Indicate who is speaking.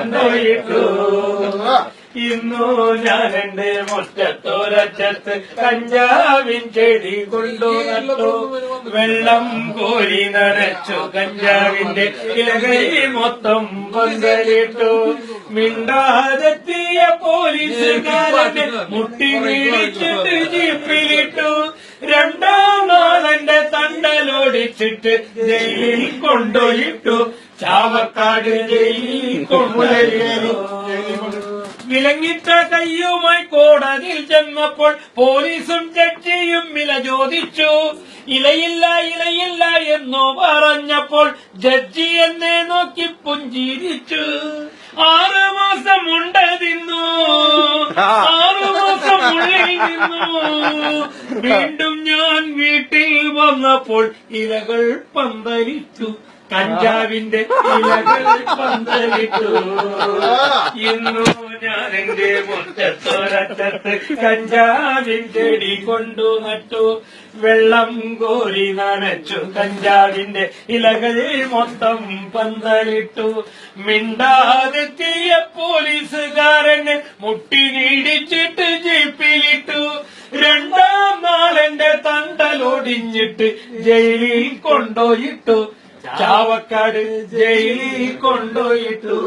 Speaker 1: കൊണ്ടുപോയിട്ടു. ഇന്നു ഞാൻ എന്റെ മുറ്റത്തോരറ്റത്ത് കഞ്ചാവിൻ ചെടി കൊണ്ടു നട്ടു. വെള്ളം കോരി നനച്ചു കഞ്ചാവിന്റെ ഇലകളിൽ മൊത്തം പന്തലിട്ടു. മിണ്ടാതെത്തിയ പോലീസുകാരനെ മുട്ടി വീഴിച്ചിട്ട് ജീപ്പിലിട്ടു. രണ്ടാം നാളെന്റെ തണ്ടലോടിച്ചിട്ട് ജയിലിൽ കൊണ്ടുപോയിട്ടു. ചാവക്കാട് ജയിലിൽ കൊണ്ടുപോയിട്ടു. വിലങ്ങിട്ട കയ്യുമായി കോടതിയിൽ ചെന്നപ്പോൾ പോലീസും ജഡ്ജിയും വില ചോദിച്ചു. ഇലയില്ല ഇലയില്ല എന്നു പറഞ്ഞപ്പോൾ ജഡ്ജി എന്നെ നോക്കി പുഞ്ചിരിച്ചു. 6 മാസം ഉണ്ടതിന്നു, 6 മാസം ഉള്ളിൽ നിന്നു. വീണ്ടും ഞാൻ വീട്ടിൽ വന്നപ്പോൾ ഇലകൾ പന്തലിച്ചു. കഞ്ചാവിന്റെ ഇലകൾ പന്തലിട്ടു. ഇന്നു ഞാൻ എന്റെ മുറ്റത്തൊരറ്റത്ത് കഞ്ചാവിൻ ചെടി കൊണ്ടു നട്ടു. വെള്ളം കോരി നനച്ചു കഞ്ചാവിന്റെ ഇലകൾ മൊത്തം പന്തലിട്ടു. മിണ്ടാതെത്തിയ പോലീസുകാരനെ മുട്ടി നീടിച്ചിട്ട് ജീപ്പിലിട്ടു. രണ്ടാം നാളെന്റെ തണ്ടലൊടിഞ്ഞിട്ട് ജയിലിൽ കൊണ്ടുപോയിട്ടു. ചാവക്കാട് ജയിലിൽ കൊണ്ടുപോയിട്ടു.